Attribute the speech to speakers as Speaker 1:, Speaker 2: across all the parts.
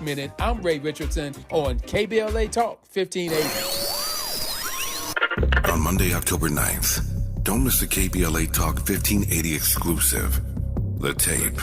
Speaker 1: Minute. I'm Ray Richardson on KBLA Talk 1580.
Speaker 2: On Monday, October 9th, don't miss the KBLA Talk 1580 exclusive. The tape.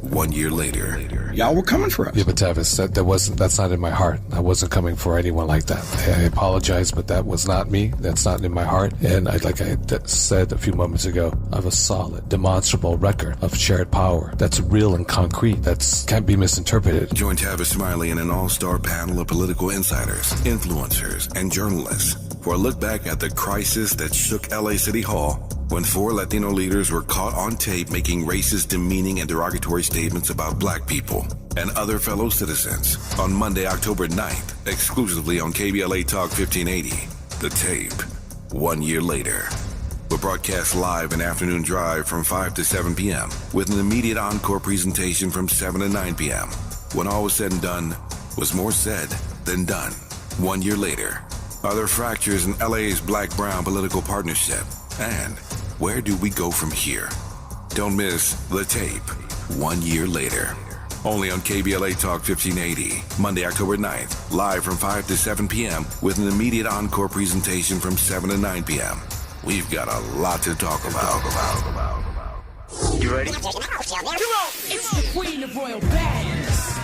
Speaker 2: 1 year later.
Speaker 3: Y'all were coming for us.
Speaker 4: Yeah, but Tavis, that's not in my heart. I wasn't coming for anyone like that. I apologize, but that was not me. That's not in my heart. And like I said a few moments ago, I have a solid, demonstrable record of shared power that's real and concrete. That can't be misinterpreted.
Speaker 2: Join Tavis Smiley and an all-star panel of political insiders, influencers, and journalists for a look back at the crisis that shook LA City Hall when 4 Latino leaders were caught on tape making racist, demeaning, and derogatory statements about black people and other fellow citizens. On Monday, October 9th, exclusively on KBLA Talk 1580, The Tape, 1 year later. We're broadcast live in afternoon drive from 5 to 7 p.m. with an immediate encore presentation from 7 to 9 p.m. When all was said and done, was more said than done. 1 year later, are there fractures in LA's black-brown political partnership? And where do we go from here? Don't miss The Tape, 1 year later. Only on KBLA Talk 1580, Monday, October 9th, live from 5 to 7 p.m. with an immediate encore presentation from 7 to 9 p.m. We've got a lot to talk about.
Speaker 5: You ready?
Speaker 6: It's the queen of royal badness.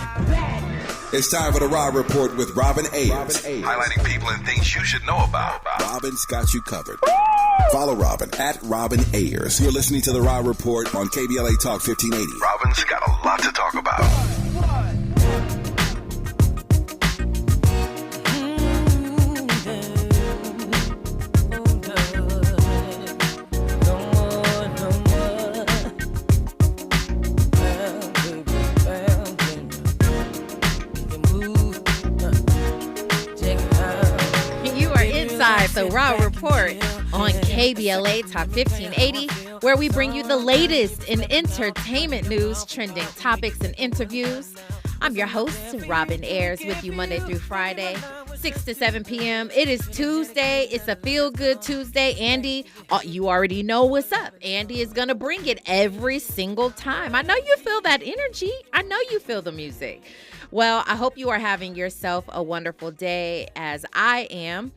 Speaker 3: It's time for the Raw Report with Robin Ayers.
Speaker 2: Highlighting people and things you should know about.
Speaker 3: Robin's got you covered. Follow Robin at Robin Ayers. You're listening to the Raw Report on KBLA Talk 1580.
Speaker 2: Robin's got a lot to talk about.
Speaker 7: The Raw Report on KBLA Talk 1580, where we bring you the latest in entertainment news, trending topics, and interviews. I'm your host, Robin Ayers, with you Monday through Friday, 6 to 7 p.m. It is Tuesday. It's a feel-good Tuesday. Andy, you already know what's up. Andy is going to bring it every single time. I know you feel that energy. I know you feel the music. Well, I hope you are having yourself a wonderful day, as I am.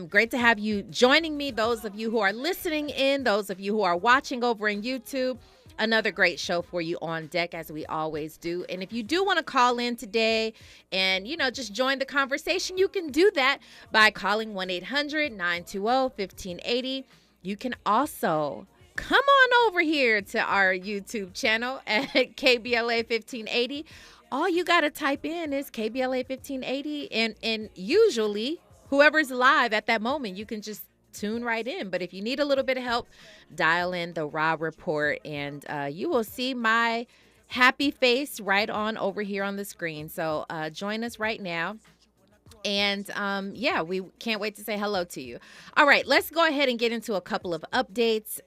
Speaker 7: Great to have you joining me. Those of you who are listening in, those of you who are watching over in YouTube, another great show for you on deck, as we always do. And if you do want to call in today and, just join the conversation, you can do that by calling 1-800-920-1580. You can also come on over here to our YouTube channel at KBLA 1580. All you got to type in is KBLA 1580, and usually whoever's live at that moment, you can just tune right in. But if you need a little bit of help, dial in the Raw Report, and you will see my happy face right on over here on the screen. So join us right now. And we can't wait to say hello to you. All right, let's go ahead and get into a couple of updates.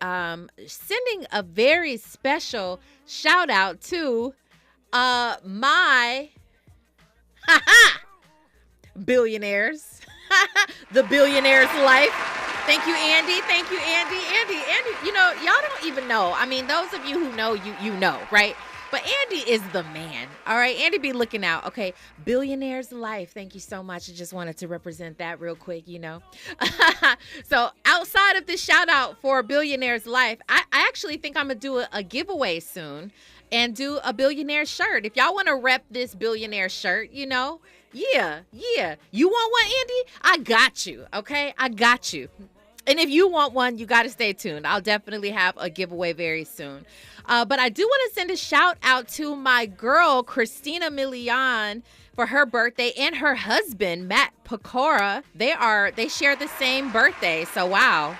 Speaker 7: Sending a very special shout out to my billionaires. The Billionaire's Life. Thank you, Andy. Thank you, Andy. Andy, y'all don't even know. I mean, those of you who know, you know, right? But Andy is the man. All right, Andy be looking out. Okay, Billionaire's Life. Thank you so much. I just wanted to represent that real quick, So outside of this shout out for Billionaire's Life, I actually think I'm going to do a giveaway soon and do a billionaire shirt. If y'all want to rep this billionaire shirt, Yeah. You want one, Andy? I got you, okay? I got you. And if you want one, you got to stay tuned. I'll definitely have a giveaway very soon. But I do want to send a shout out to my girl, Christina Milian, for her birthday, and her husband, Matt Pecora. They share the same birthday. So wow.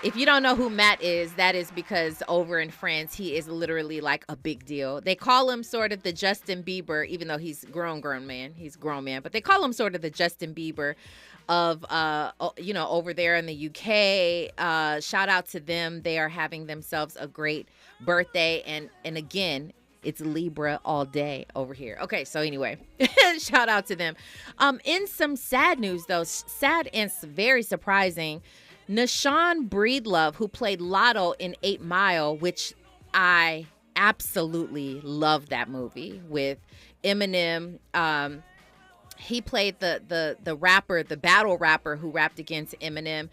Speaker 7: If you don't know who Matt is, that is because over in France, he is literally like a big deal. They call him sort of the Justin Bieber, even though he's grown man. He's a grown man, but they call him sort of the Justin Bieber of, over there in the UK. Shout out to them. They are having themselves a great birthday. And again, it's Libra all day over here. Okay, so anyway, shout out to them. In some sad news, though, sad and very surprising, Nashawn Breedlove, who played Lotto in 8 Mile, which I absolutely love that movie with Eminem. He played the rapper, the battle rapper who rapped against Eminem.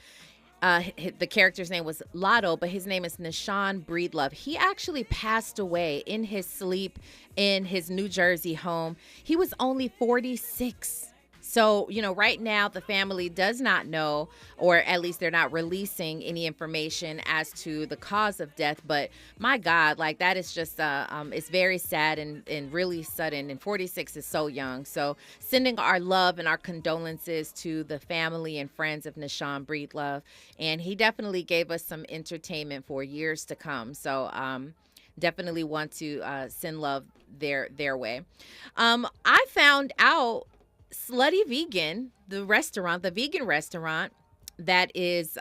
Speaker 7: The character's name was Lotto, but his name is Nashawn Breedlove. He actually passed away in his sleep in his New Jersey home. He was only 46. So, right now the family does not know, or at least they're not releasing any information as to the cause of death. But my God, like that is just, it's very sad and really sudden. And 46 is so young. So sending our love and our condolences to the family and friends of Nashawn Breedlove. And he definitely gave us some entertainment for years to come. So, definitely want to send love their way. I found out Slutty Vegan, the vegan restaurant that is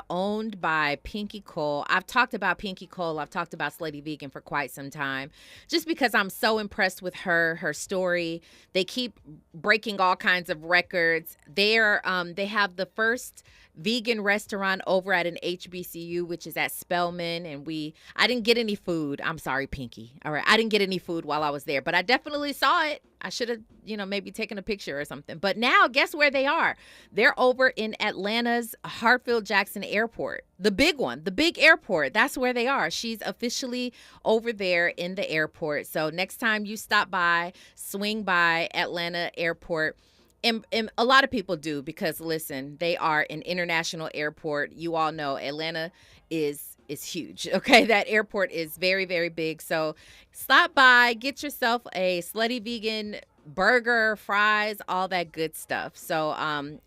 Speaker 7: owned by Pinky Cole. I've talked about Pinky Cole. I've talked about Slutty Vegan for quite some time, just because I'm so impressed with her story. They keep breaking all kinds of records. They have the first vegan restaurant over at an HBCU, which is at Spelman, and I didn't get any food. I'm sorry, Pinky. All right, I didn't get any food while I was there, but I definitely saw it. I should have, maybe taken a picture or something. But now, guess where they are? They're over in Atlanta's Hartsfield-Jackson Airport, the big one, the big airport. That's where they are. She's officially over there in the airport. So next time you stop by, swing by Atlanta Airport. And a lot of people do, because listen, they are an international airport. You all know Atlanta is huge. Okay, that airport is very, very big. So stop by, get yourself a Slutty Vegan burger, fries, all that good stuff. So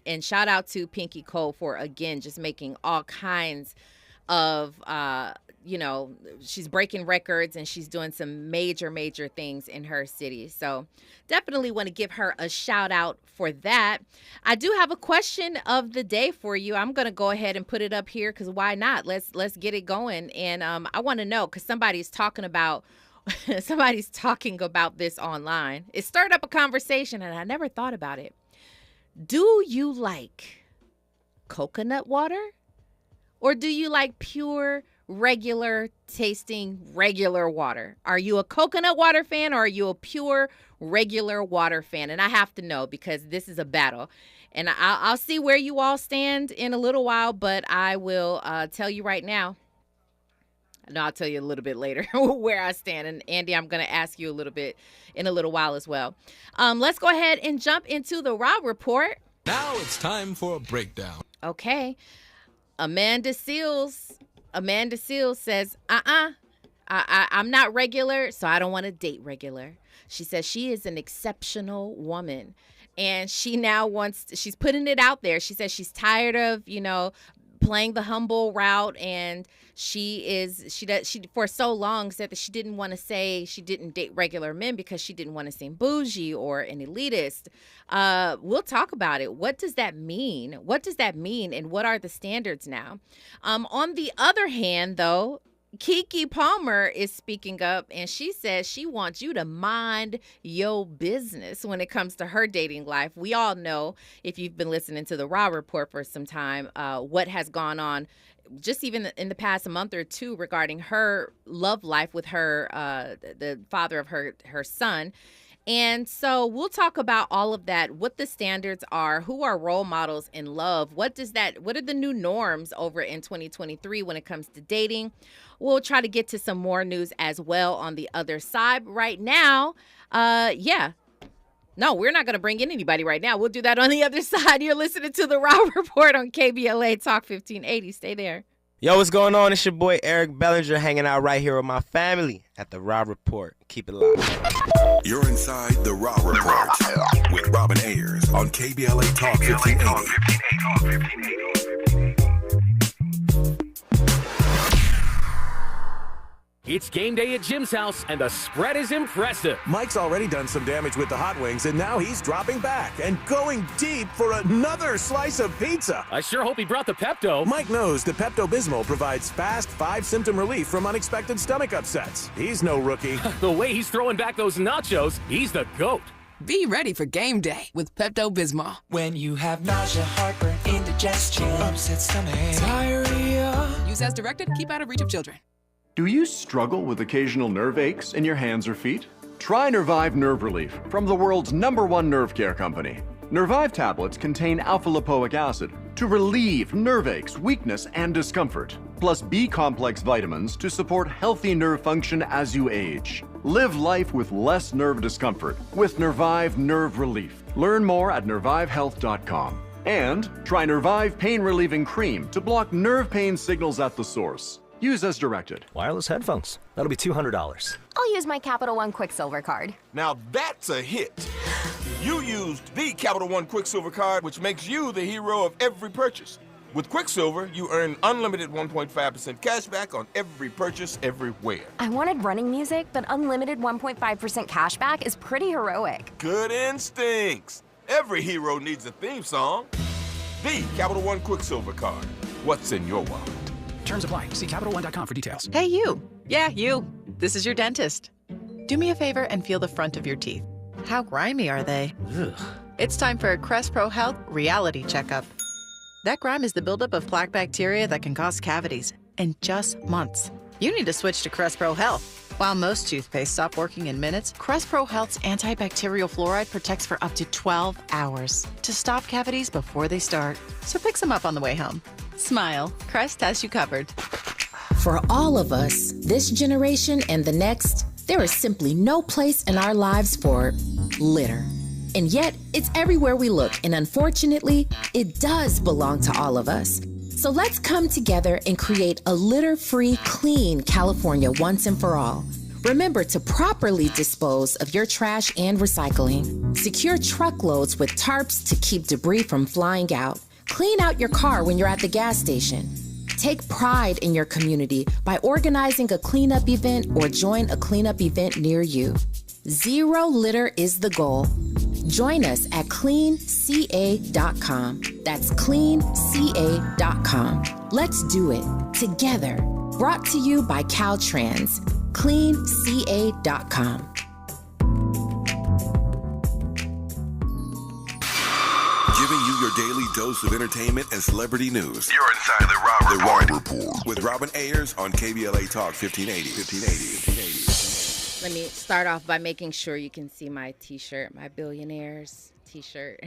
Speaker 7: and shout out to Pinky Cole for again just making all kinds of she's breaking records and she's doing some major things in her city. So definitely want to give her a shout out for that. I do have a question of the day for you. I'm going to go ahead and put it up here because why not? Let's get it going. And I want to know, because somebody's talking about this online. It stirred up a conversation and I never thought about it. Do you like coconut water? Or do you like pure, regular tasting, regular water? Are you a coconut water fan or are you a pure, regular water fan? And I have to know, because this is a battle. And I'll see where you all stand in a little while, but I will tell you right now. No, I'll tell you a little bit later where I stand. And Andy, I'm going to ask you a little bit in a little while as well. Let's go ahead and jump into the Raw Report.
Speaker 8: Now it's time for a breakdown.
Speaker 7: Okay. Amanda Seals says, I'm not regular, so I don't want to date regular. She says she is an exceptional woman. And she now she's putting it out there. She says she's tired of, playing the humble route, and she for so long said that she didn't want to say she didn't date regular men because she didn't want to seem bougie or an elitist. We'll talk about it. What does that mean? And what are the standards now? On the other hand, though, Keke Palmer is speaking up, and she says she wants you to mind your business when it comes to her dating life. We all know, if you've been listening to the Raw Report for some time, what has gone on just even in the past month or two regarding her love life with her, the father of her son. And so we'll talk about all of that, what the standards are, who are role models in love, what are the new norms over in 2023 when it comes to dating. We'll try to get to some more news as well on the other side. Right now, no, we're not going to bring in anybody right now. We'll do that on the other side. You're listening to the Raw Report on KBLA Talk 1580. Stay there.
Speaker 5: Yo, what's going on? It's your boy Eric Bellinger hanging out right here with my family at the Raw Report. Keep it live.
Speaker 2: You're inside the Raw Report with Robin Ayers on KBLA Talk 1580.
Speaker 9: It's game day at Jim's house, and the spread is impressive.
Speaker 10: Mike's already done some damage with the hot wings, and now he's dropping back and going deep for another slice of pizza.
Speaker 9: I sure hope he brought the Pepto.
Speaker 10: Mike knows the Pepto-Bismol provides fast 5-symptom relief from unexpected stomach upsets. He's no rookie.
Speaker 9: The way he's throwing back those nachos, he's the GOAT.
Speaker 6: Be ready for game day with Pepto-Bismol.
Speaker 11: When you have nausea, heartburn, indigestion, upset stomach, diarrhea.
Speaker 6: Use as directed. Keep out of reach of children.
Speaker 12: Do you struggle with occasional nerve aches in your hands or feet? Try Nervive Nerve Relief from the world's #1 nerve care company. Nervive tablets contain alpha-lipoic acid to relieve nerve aches, weakness, and discomfort, plus B-complex vitamins to support healthy nerve function as you age. Live life with less nerve discomfort with Nervive Nerve Relief. Learn more at nervivehealth.com. And try Nervive Pain Relieving Cream to block nerve pain signals at the source. Use as directed.
Speaker 13: Wireless headphones. That'll be $200.
Speaker 14: I'll use my Capital One Quicksilver card.
Speaker 15: Now that's a hit. You used the Capital One Quicksilver card, which makes you the hero of every purchase. With Quicksilver, you earn unlimited 1.5% cash back on every purchase everywhere.
Speaker 14: I wanted running music, but unlimited 1.5% cash back is pretty heroic.
Speaker 15: Good instincts. Every hero needs a theme song. The Capital One Quicksilver card. What's in your wallet?
Speaker 16: Terms apply. See CapitalOne.com for details.
Speaker 17: Hey, you. Yeah, you. This is your dentist. Do me a favor and feel the front of your teeth. How grimy are they?
Speaker 16: Ugh.
Speaker 17: It's time for a Crest Pro Health reality checkup. That grime is the buildup of plaque bacteria that can cause cavities in just months. You need to switch to Crest Pro Health. While most toothpaste stop working in minutes, Crest Pro Health's antibacterial fluoride protects for up to 12 hours to stop cavities before they start. So pick some up on the way home. Smile. Crest has you covered.
Speaker 18: For all of us, this generation and the next, there is simply no place in our lives for litter. And yet, it's everywhere we look, and unfortunately, it does belong to all of us. So let's come together and create a litter-free, clean California once and for all. Remember to properly dispose of your trash and recycling. Secure truckloads with tarps to keep debris from flying out. Clean out your car when you're at the gas station. Take pride in your community by organizing a cleanup event or join a cleanup event near you. Zero litter is the goal. Join us at cleanca.com. That's cleanca.com. Let's do it together. Brought to you by Caltrans. cleanca.com.
Speaker 2: Giving you your daily dose of entertainment and celebrity news. You're inside the Raw Report. With Robin Ayers on KBLA Talk 1580.
Speaker 7: Let me start off by making sure you can see my t-shirt, my Billionaires t-shirt.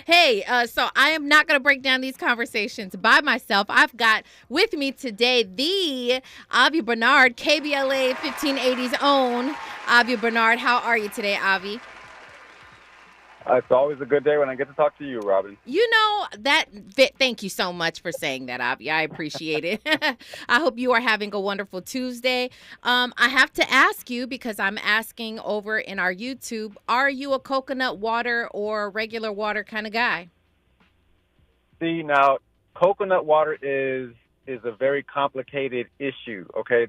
Speaker 7: Hey, so I am not going to break down these conversations by myself. I've got with me today the Avi Bernard, KBLA 1580's own Avi Bernard. How are you today, Avi?
Speaker 19: It's always a good day when I get to talk to you, Robin.
Speaker 7: You know, thank you so much for saying that, Avi. I appreciate it. I hope you are having a wonderful Tuesday. I have to ask you, because I'm asking over in our YouTube, are you a coconut water or regular water kind of guy?
Speaker 19: See, now, coconut water is a very complicated issue, okay?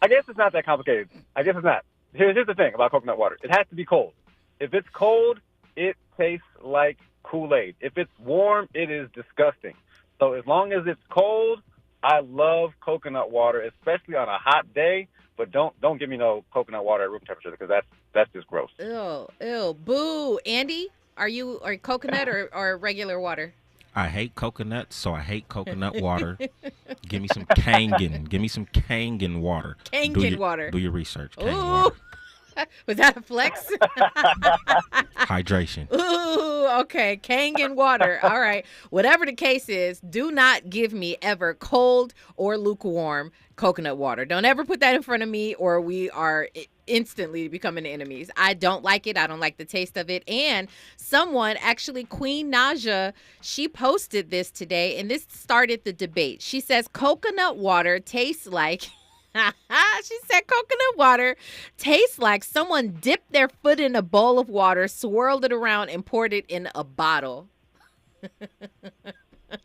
Speaker 19: I guess it's not that complicated. I guess it's not. Here's the thing about coconut water. It has to be cold. If it's cold, it tastes like Kool-Aid. If it's warm, it is disgusting. So as long as it's cold, I love coconut water, especially on a hot day. But don't give me no coconut water at room temperature, because that's just gross.
Speaker 7: Ew, boo. Andy, are you coconut or regular water?
Speaker 20: I hate coconut, so I hate coconut water. Give me some Kangen. Give me some Kangen water.
Speaker 7: Kangen water.
Speaker 20: Do your research.
Speaker 7: Kangen water. Was that a flex?
Speaker 20: Hydration.
Speaker 7: Ooh, okay. Kangen water. All right. Whatever the case is, do not give me ever cold or lukewarm coconut water. Don't ever put that in front of me, or we are instantly becoming enemies. I don't like it. I don't like the taste of it. And someone, actually Queen Naja, she posted this today, and this started the debate. She says coconut water tastes like... She said coconut water tastes like someone dipped their foot in a bowl of water, swirled it around, and poured it in a bottle.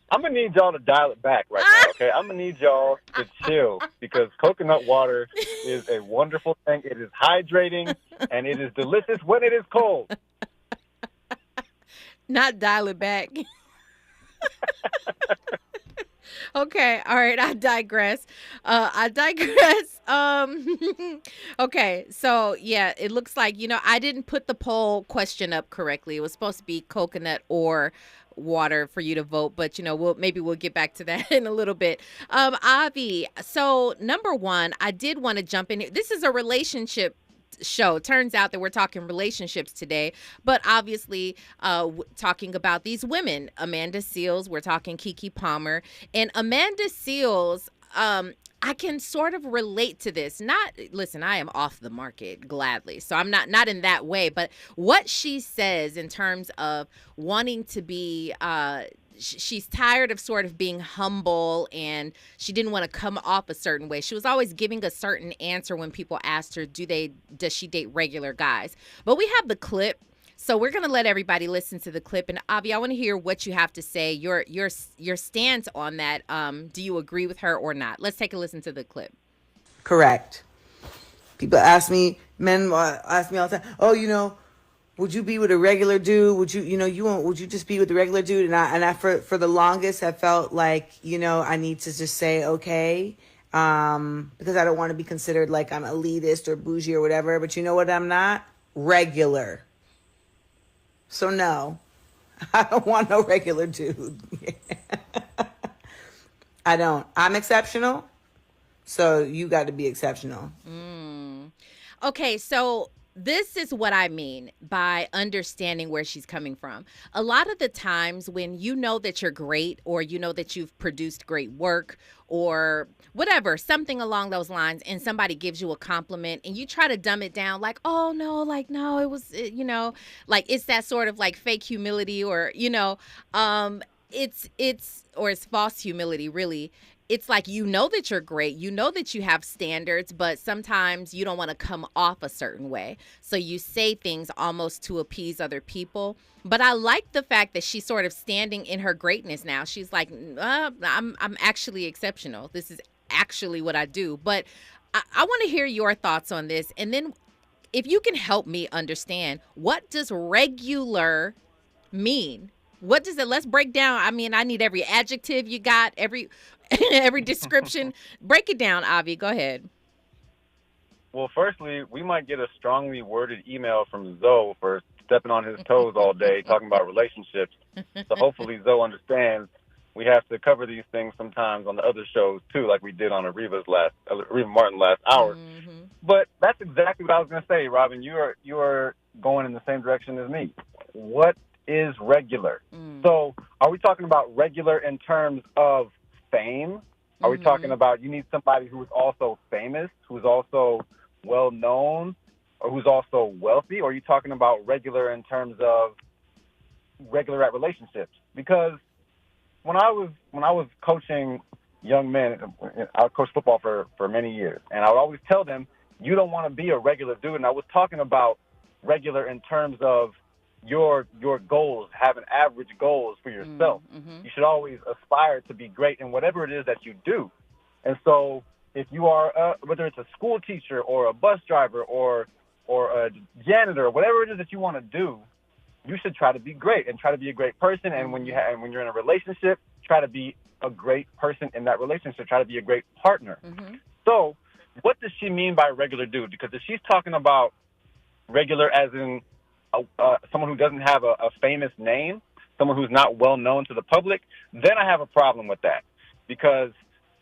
Speaker 19: I'm going to need y'all to dial it back right now, okay? I'm going to need y'all to chill, because coconut water is a wonderful thing. It is hydrating, and it is delicious when it is cold.
Speaker 7: Not dial it back. Okay, all right, I digress. I digress. Okay, so yeah, it looks like, I didn't put the poll question up correctly. It was supposed to be coconut or water for you to vote, but we'll get back to that in a little bit. Avi, so number one, I did want to jump in here. This is a relationship show. Turns out that we're talking relationships today, but obviously talking about these women. Amanda Seales, we're talking Keke Palmer, and Amanda Seales, I can sort of relate to this. Listen, I am off the market gladly, so I'm not in that way, but what she says in terms of wanting to be she's tired of sort of being humble, and she didn't want to come off a certain way. She was always giving a certain answer when people asked her, does she date regular guys? But we have the clip, so we're going to let everybody listen to the clip. And Avi, I want to hear what you have to say, your stance on that. Do you agree with her or not? Let's take a listen to the clip.
Speaker 21: Correct. People ask me, men ask me all the time, oh, would you be with a regular dude? Would you just be with a regular dude? And I for the longest have felt like, I need to just say, okay. Because I don't want to be considered like I'm elitist or bougie or whatever, but you know what I'm not? Regular. So no, I don't want no regular dude. I don't. I'm exceptional. So you got to be exceptional.
Speaker 7: Okay, so this is what I mean by understanding where she's coming from. A lot of the times when you know that you're great, or you know that you've produced great work or whatever, something along those lines, and somebody gives you a compliment and you try to dumb it down like, oh no, like, no, it was, like it's that sort of like fake humility, or, it's false humility, really. It's like, that you're great, that you have standards, but sometimes you don't want to come off a certain way. So you say things almost to appease other people. But I like the fact that she's sort of standing in her greatness now. She's like, I'm actually exceptional. This is actually what I do. But I want to hear your thoughts on this. And then if you can help me understand, what does regular mean? What does it? Let's break down. I mean, I need every adjective you got, every description. Break it down, Avi. Go ahead.
Speaker 19: Well, firstly, we might get a strongly worded email from Zoe for stepping on his toes all day talking about relationships. So hopefully Zoe understands we have to cover these things sometimes on the other shows too, like we did on Areva Martin last hour. Mm-hmm. But that's exactly what I was going to say, Robin. You are going in the same direction as me. What is regular? So are we talking about regular in terms of fame? Are we talking about you need somebody who is also famous, who's also well known, or who's also wealthy? Or are you talking about regular in terms of regular at relationships? Because when I was coaching young men, I coached football for many years, and I would always tell them, you don't want to be a regular dude. And I was talking about regular in terms of your goals, having average goals for yourself. You should always aspire to be great in whatever it is that you do. And so if you are, whether it's a school teacher or a bus driver or a janitor, whatever it is that you want to do, you should try to be great and try to be a great person. And when you're in a relationship, try to be a great person in that relationship. Try to be a great partner. So what does she mean by regular dude? Because if she's talking about regular as in someone who doesn't have a famous name, someone who's not well known to the public, then I have a problem with that, because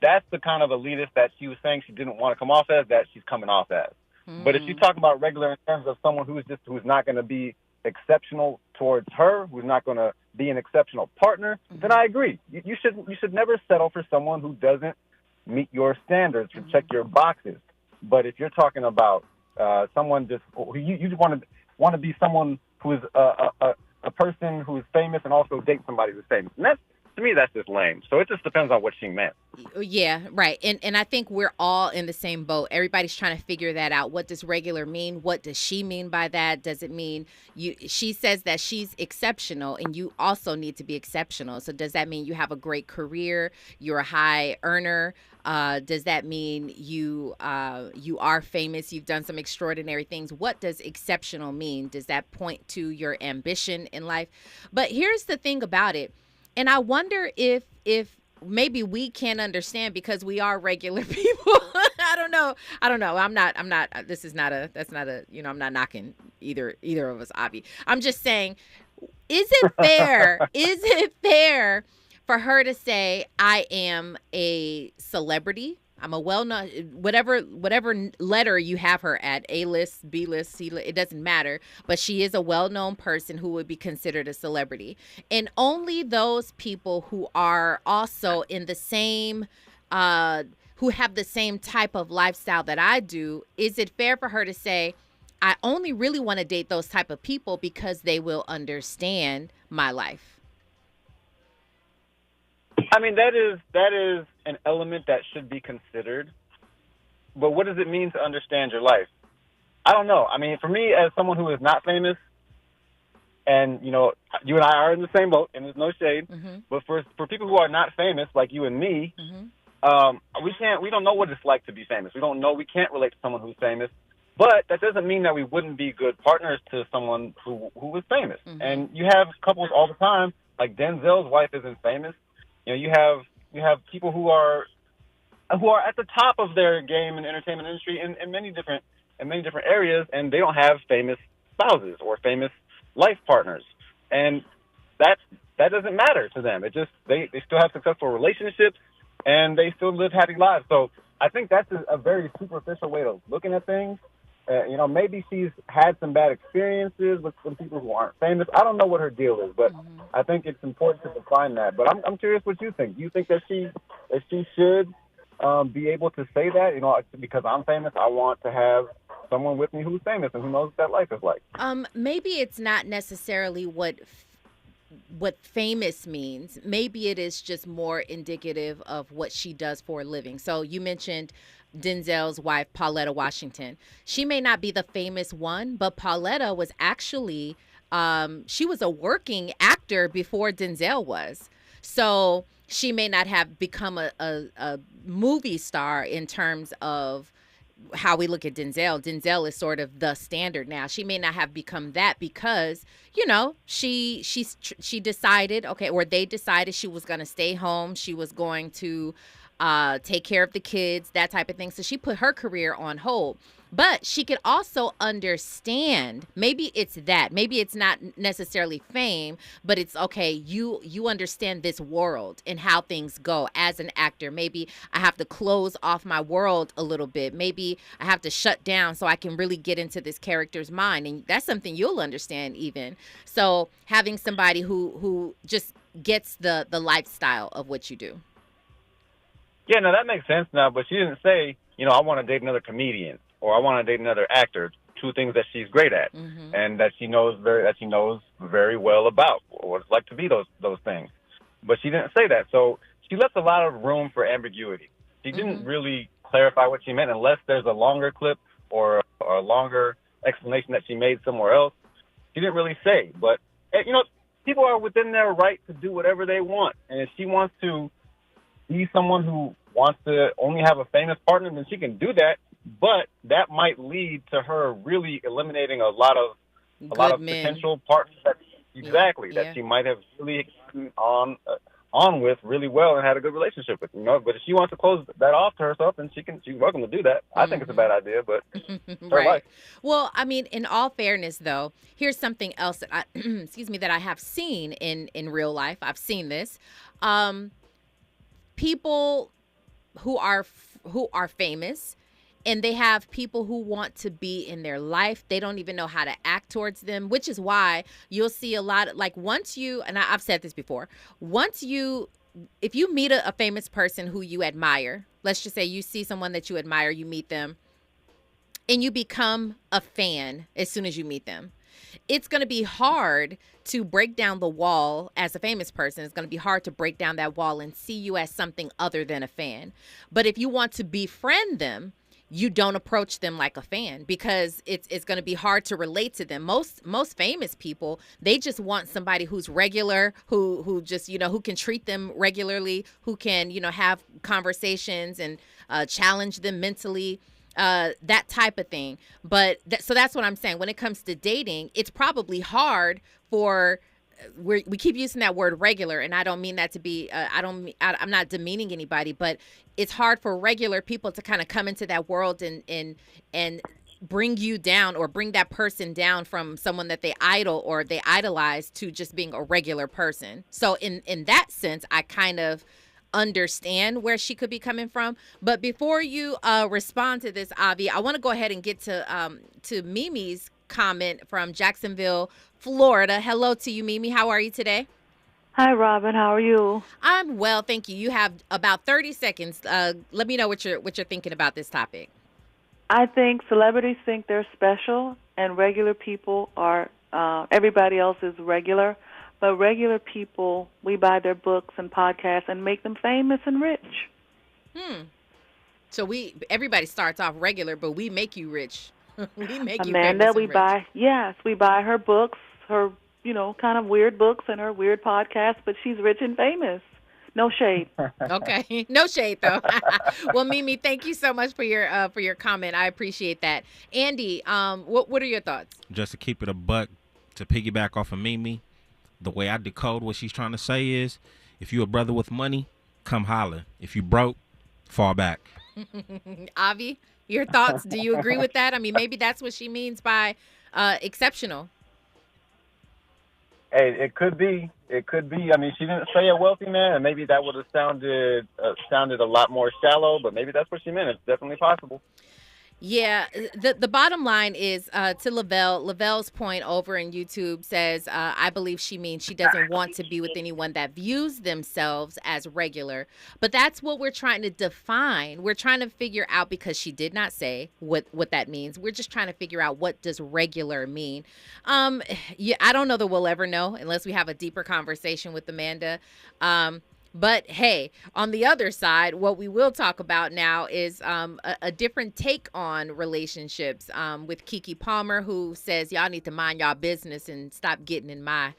Speaker 19: that's the kind of elitist that she was saying she didn't want to come off as, that she's coming off as. But if you talk about regular in terms of someone who's not going to be exceptional towards her, who's not going to be an exceptional partner, then I agree. You should never settle for someone who doesn't meet your standards or check your boxes. But if you're talking about someone just you want to be someone who is a person who is famous and also date somebody who's famous, and that's, to me, that's just lame. So it just depends on what she meant.
Speaker 7: Yeah, right. And I think we're all in the same boat. Everybody's trying to figure that out. What does regular mean? What does she mean by that? Does it mean she says that she's exceptional and you also need to be exceptional. So does that mean you have a great career? You're a high earner? Does that mean you are famous? You've done some extraordinary things. What does exceptional mean? Does that point to your ambition in life? But here's the thing about it. And I wonder if maybe we can't understand because we are regular people. I don't know. I'm not, that's not a, I'm not knocking either of us, Avi. I'm just saying, is it fair for her to say, I am a celebrity? I'm a well-known, whatever letter you have her at, A-list, B-list, C-list, it doesn't matter. But she is a well-known person who would be considered a celebrity. And only those people who are also in the same, who have the same type of lifestyle that I do, is it fair for her to say, I only really want to date those type of people because they will understand my life?
Speaker 19: I mean, that is an element that should be considered. But what does it mean to understand your life? I don't know. I mean, for me, as someone who is not famous, and, you and I are in the same boat, and there's no shade, but for people who are not famous, like you and me, we don't know what it's like to be famous. We can't relate to someone who's famous. But that doesn't mean that we wouldn't be good partners to someone who was famous. And you have couples all the time, like Denzel's wife isn't famous. You have people who are at the top of their game in the entertainment industry in many different areas, and they don't have famous spouses or famous life partners, and that doesn't matter to them. It just they still have successful relationships, and they still live happy lives. So I think that's a very superficial way of looking at things. Maybe she's had some bad experiences with some people who aren't famous. I don't know what her deal is, but I think it's important to define that. But I'm curious what you think. Do you think that she should be able to say that? Because I'm famous, I want to have someone with me who's famous and who knows what that life is like.
Speaker 7: Maybe it's not necessarily what famous means. Maybe it is just more indicative of what she does for a living. So you mentioned Denzel's wife, Pauletta Washington. She may not be the famous one, but Pauletta was actually, she was a working actor before Denzel was. So she may not have become a movie star in terms of how we look at Denzel. Denzel is sort of the standard now. She may not have become that because, she decided, or they decided she was going to stay home. She was going to take care of the kids, that type of thing. So she put her career on hold. But she could also understand, maybe it's that. Maybe it's not necessarily fame, but it's, okay, you understand this world and how things go as an actor. Maybe I have to close off my world a little bit. Maybe I have to shut down so I can really get into this character's mind. And that's something you'll understand even. So having somebody who just gets the lifestyle of what you do.
Speaker 19: Yeah, no, that makes sense now, but she didn't say, I want to date another comedian or I want to date another actor, two things that she's great at and that she knows very well about what it's like to be those things. But she didn't say that. So she left a lot of room for ambiguity. She didn't really clarify what she meant unless there's a longer clip or a longer explanation that she made somewhere else. She didn't really say. But, people are within their right to do whatever they want. And if she wants to be someone who wants to only have a famous partner, then she can do that. But that might lead to her really eliminating a lot of potential partners that she might have really gotten on with really well and had a good relationship with. But if she wants to close that off to herself, then she's welcome to do that. I think it's a bad idea, but her life.
Speaker 7: Well, I mean, in all fairness, though, here's something else that that I have seen in real life. I've seen this. People who are famous, and they have people who want to be in their life. They don't even know how to act towards them, which is why you'll see a lot of, like, once you, and I've said this before, if you meet a famous person who you admire, let's just say you see someone that you admire, you meet them, and you become a fan as soon as you meet them. It's going to be hard to break down the wall as a famous person. It's going to be hard to break down that wall and see you as something other than a fan. But if you want to befriend them, you don't approach them like a fan because it's going to be hard to relate to them. Most famous people, they just want somebody who's regular, who just, who can treat them regularly, who can, have conversations and challenge them mentally. That type of thing. But so that's what I'm saying. When it comes to dating, it's probably hard for we keep using that word regular, and I don't mean that to be, I'm not demeaning anybody, but it's hard for regular people to kind of come into that world and bring you down or bring that person down from someone that they idol or they idolize to just being a regular person. So in that sense, I kind of understand where she could be coming from. But before you respond to this, Avi, I want to go ahead and get to Mimi's comment from Jacksonville, Florida. Hello to you, Mimi. How are you today?
Speaker 1: Hi, Robin. How are you?
Speaker 7: I'm well, thank you. You have about 30 seconds. Let me know what you're thinking about this topic.
Speaker 1: I think celebrities think they're special, and regular people are, everybody else is regular. But regular people, we buy their books and podcasts and make them famous and rich.
Speaker 7: So everybody starts off regular, but we make you rich. We make you
Speaker 1: Amanda,
Speaker 7: famous
Speaker 1: we
Speaker 7: and rich.
Speaker 1: we buy her books, her, kind of weird books and her weird podcasts, but she's rich and famous. No shade.
Speaker 7: Okay, no shade though. Well, Mimi, thank you so much for your comment. I appreciate that. Andy, what are your thoughts?
Speaker 20: Just to keep it a buck, to piggyback off of Mimi, the way I decode what she's trying to say is, if you a brother with money, come holler. If you broke, fall back.
Speaker 7: Avi, your thoughts? Do you agree with that? I mean, maybe that's what she means by exceptional.
Speaker 19: Hey, it could be. It could be. I mean, she didn't say a wealthy man, and maybe that would have sounded a lot more shallow, but maybe that's what she meant. It's definitely possible.
Speaker 7: Yeah, the bottom line is to Lavelle. Lavelle's point over in YouTube says, I believe she means she doesn't want to be with anyone that views themselves as regular. But that's what we're trying to define. We're trying to figure out, because she did not say what that means. We're just trying to figure out, what does regular mean? Yeah, I don't know that we'll ever know unless we have a deeper conversation with Amanda. But hey, on the other side, what we will talk about now is a different take on relationships with Keke Palmer, who says y'all need to mind y'all business and stop getting in my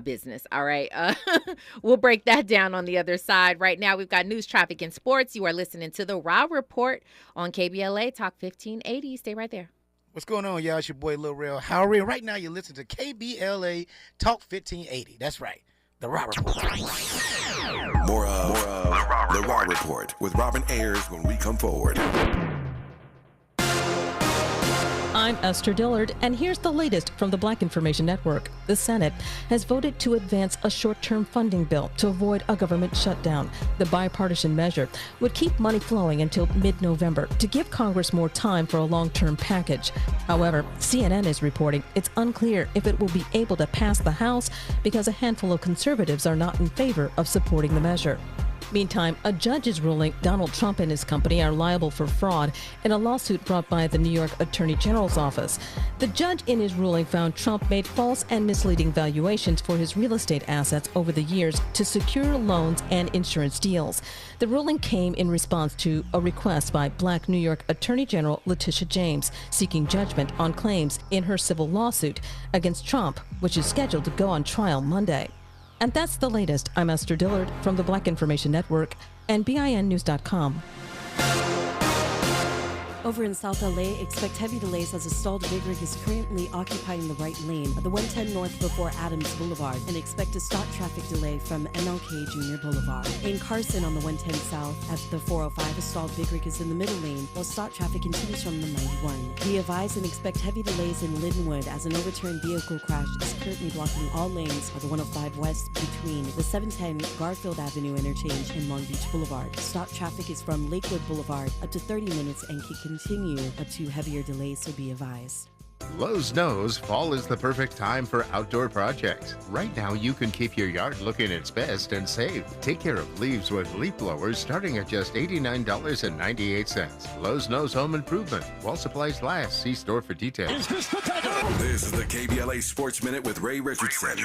Speaker 7: business. All right. We'll break that down on the other side. Right now, we've got news, traffic, and sports. You are listening to the Raw Report on KBLA Talk 1580. Stay right there.
Speaker 22: What's going on, y'all? It's your boy, Lil Real Howery. Right now, you're listening to KBLA Talk 1580. That's right. The Raw Report.
Speaker 3: More of The Raw Report with Robin Ayers when we come forward.
Speaker 23: I'm Esther Dillard, and here's the latest from the Black Information Network. The Senate has voted to advance a short-term funding bill to avoid a government shutdown. The bipartisan measure would keep money flowing until mid-November to give Congress more time for a long-term package. However, CNN is reporting it's unclear if it will be able to pass the House because a handful of conservatives are not in favor of supporting the measure. Meantime, a judge is ruling Donald Trump and his company are liable for fraud in a lawsuit brought by the New York Attorney General's office. The judge in his ruling found Trump made false and misleading valuations for his real estate assets over the years to secure loans and insurance deals. The ruling came in response to a request by Black New York Attorney General Letitia James seeking judgment on claims in her civil lawsuit against Trump, which is scheduled to go on trial Monday. And that's the latest. I'm Esther Dillard from the Black Information Network and BINnews.com.
Speaker 24: Over in South LA, expect heavy delays as a stalled big rig is currently occupying the right lane of the 110 north before Adams Boulevard, and expect a stop traffic delay from MLK Junior Boulevard. In Carson on the 110 south at the 405, a stalled big rig is in the middle lane, while stop traffic continues from the 91. Be advised and expect heavy delays in Lindenwood as an overturned vehicle crash is currently blocking all lanes of the 105 west between the 710 Garfield Avenue interchange and Long Beach Boulevard. Stop traffic is from Lakewood Boulevard up to 30 minutes and can continue up to heavier delays, so be advised.
Speaker 25: Lowe's knows fall is the perfect time for outdoor projects. Right now, you can keep your yard looking its best and save. Take care of leaves with leaf blowers starting at just $89.98. Lowe's knows home improvement. While supplies last, see store for details.
Speaker 3: This is the KBLA Sports Minute with Ray Richardson.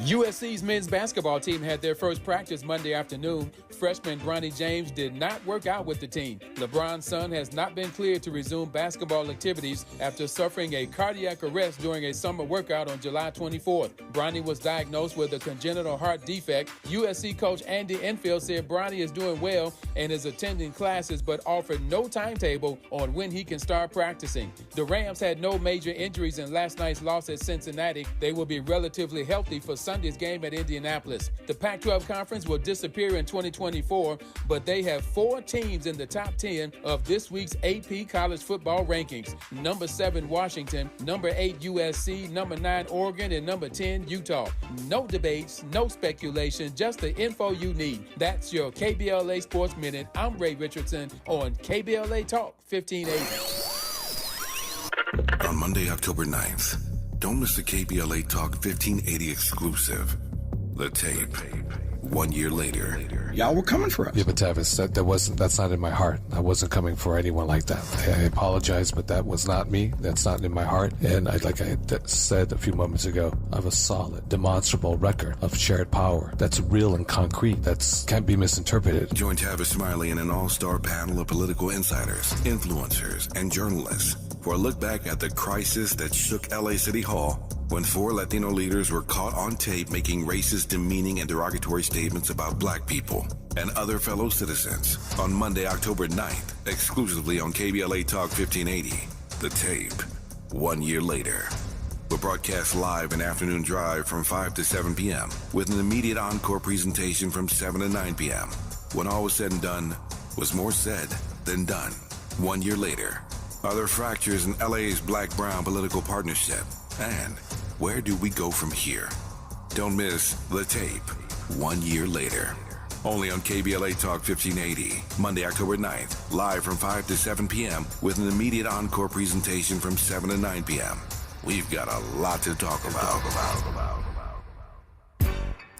Speaker 26: USC's men's basketball team had their first practice Monday afternoon. Freshman Bronny James did not work out with the team. LeBron's son has not been cleared to resume basketball activity activities after suffering a cardiac arrest during a summer workout on July 24th. Bronny was diagnosed with a congenital heart defect. USC coach Andy Enfield said Bronny is doing well and is attending classes, but offered no timetable on when he can start practicing. The Rams had no major injuries in last night's loss at Cincinnati. They will be relatively healthy for Sunday's game at Indianapolis. The Pac-12 Conference will disappear in 2024, but they have 4 teams in the top 10 of this week's AP college football rankings. Number 7, Washington. Number 8, USC. Number 9, Oregon. And number 10, Utah. No debates, no speculation, just the info you need. That's your KBLA Sports Minute. I'm Ray Richardson on KBLA Talk 1580.
Speaker 2: On Monday, October 9th, don't miss the KBLA Talk 1580 exclusive. The tape. 1 year later.
Speaker 4: Y'all were coming for us.
Speaker 5: Yeah, but Tavis, that's not in my heart. I wasn't coming for anyone like that. I apologize, but that was not me. That's not in my heart. And like I had said a few moments ago, I have a solid, demonstrable record of shared power that's real and concrete. That can't be misinterpreted.
Speaker 2: Join Tavis Smiley and an all-star panel of political insiders, influencers, and journalists for a look back at the crisis that shook LA City Hall when 4 Latino leaders were caught on tape making racist, demeaning, and derogatory statements about black people and other fellow citizens. On Monday, October 9th, exclusively on KBLA Talk 1580, The Tape, 1 year later. We're broadcast live in afternoon drive from 5 to 7 p.m. with an immediate encore presentation from 7 to 9 p.m. When all was said and done, was more said than done. 1 year later, are there fractures in LA's black-brown political partnership? And where do we go from here? Don't miss The Tape, 1 year later. Only on KBLA Talk 1580, Monday, October 9th, live from 5 to 7 p.m. with an immediate encore presentation from 7 to 9 p.m. We've got a lot to talk about.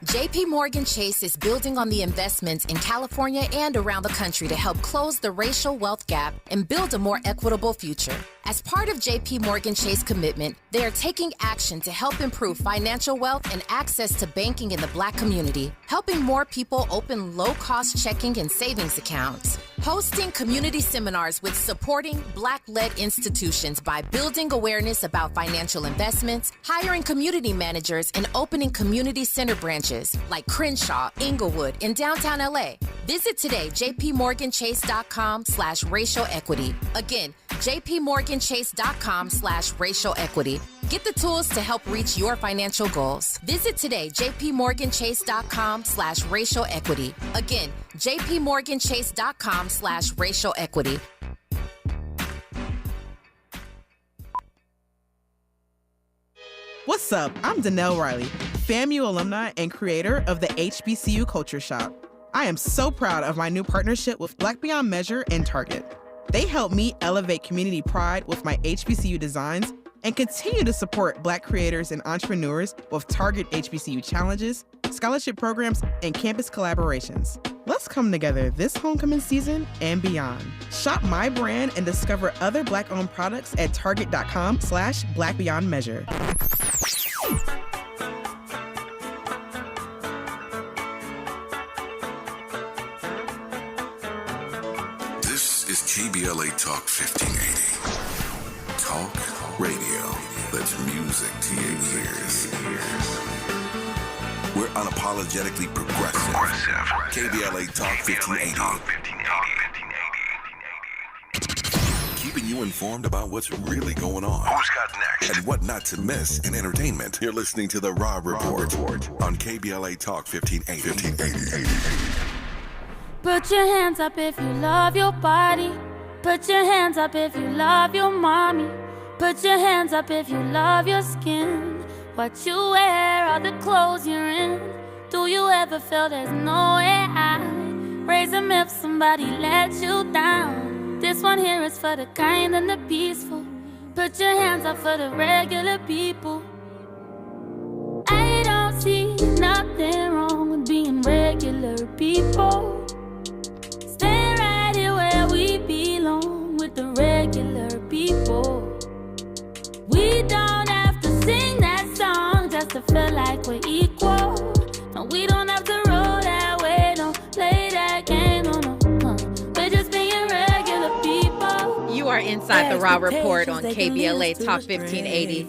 Speaker 18: JP Morgan Chase is building on the investments in California and around the country to help close the racial wealth gap and build a more equitable future. As part of JP Morgan Chase commitment, they are taking action to help improve financial wealth and access to banking in the Black community, helping more people open low-cost checking and savings accounts, hosting community seminars with supporting Black-led institutions by building awareness about financial investments, hiring community managers, and opening community center branches like Crenshaw, Inglewood, and downtown LA. Visit today, jpmorganchase.com/racial equity. Again, jpmorganchase.com/racial equity. Get the tools to help reach your financial goals. Visit today, jpmorganchase.com/racial equity. Again, jpmorganchase.com/racial equity.
Speaker 8: What's up? I'm Danelle Riley, FAMU alumni and creator of the HBCU Culture Shop. I am so proud of my new partnership with Black Beyond Measure and Target. They help me elevate community pride with my HBCU designs and continue to support Black creators and entrepreneurs with Target HBCU challenges, scholarship programs, and campus collaborations. Let's come together this homecoming season and beyond. Shop my brand and discover other Black-owned products at target.com/blackbeyondmeasure.
Speaker 2: KBLA Talk 1580. Talk radio that's music to your ears. We're unapologetically progressive. KBLA Talk 1580. Keeping you informed about what's really going on. Who's got next? And what not to miss in entertainment. You're listening to The Rob Report on KBLA Talk 1580.
Speaker 9: Put your hands up if you love your body. Put your hands up if you love your mommy. Put your hands up if you love your skin. What you wear, all the clothes you're in. Do you ever feel there's no way out? Raise them if somebody let you down. This one here is for the kind and the peaceful. Put your hands up for the regular people. I don't see nothing wrong with being regular people. Stay right here where we belong with the regular people. We don't have to sing that song just to feel like we're equal. No, we don't have to roll that way, don't play that game, no. We're just being regular people.
Speaker 7: You are in inside the Raw Report on KBLA Talk 1580.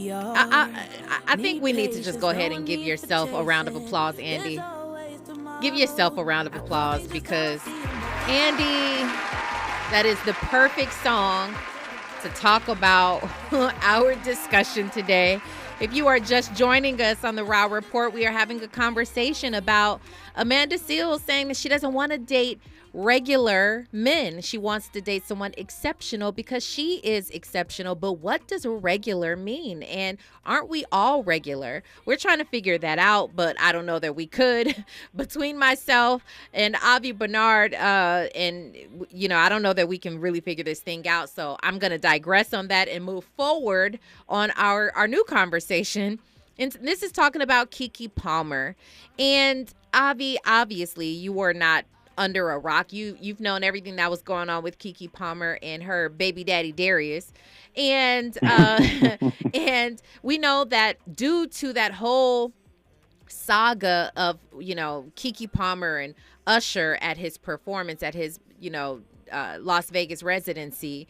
Speaker 7: I think we need to just go ahead and give yourself a round of applause, Andy. Give yourself a round of applause because, Andy, that is the perfect song to talk about our discussion today. If you are just joining us on the Raw Report, we are having a conversation about Amanda Seales saying that she doesn't want to date regular men. She wants to date someone exceptional because she is exceptional. But what does regular mean? And aren't we all regular? We're trying to figure that out, but I don't know that we could. Between myself and Avi Bernard, and I don't know that we can really figure this thing out. So I'm going to digress on that and move forward on our new conversation. And this is talking about Keke Palmer. And Avi, obviously, you were not under a rock. You've known everything that was going on with Keke Palmer and her baby daddy Darius, and and we know that due to that whole saga of Keke Palmer and Usher at his performance at his Las Vegas residency,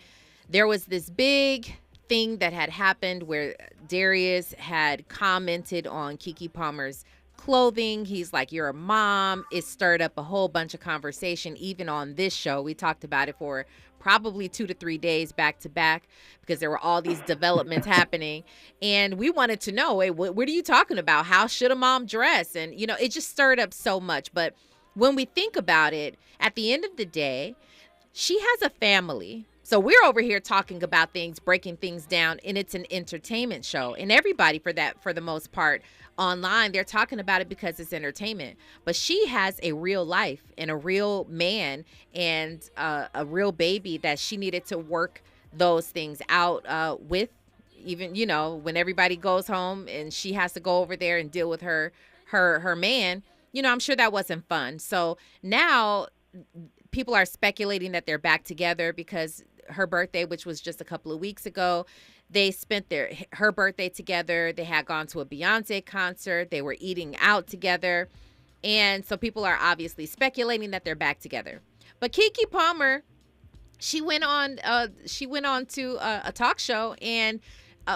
Speaker 7: there was this big thing that had happened where Darius had commented on Keke Palmer's clothing. He's like, "You're a mom." It stirred up a whole bunch of conversation. Even on this show, we talked about it for probably 2 to 3 days back to back because there were all these developments happening. And we wanted to know, hey, what are you talking about? How should a mom dress? And, it just stirred up so much. But when we think about it, at the end of the day, she has a family. So we're over here talking about things, breaking things down, and it's an entertainment show. And everybody, for the most part, online, they're talking about it because it's entertainment. But she has a real life and a real man and a real baby that she needed to work those things out with. Even, when everybody goes home and she has to go over there and deal with her man, I'm sure that wasn't fun. So now people are speculating that they're back together because her birthday, which was just a couple of weeks ago, they spent her birthday together. They had gone to a Beyonce concert. They were eating out together. And so people are obviously speculating that they're back together. But Keke Palmer, she went on to a talk show, and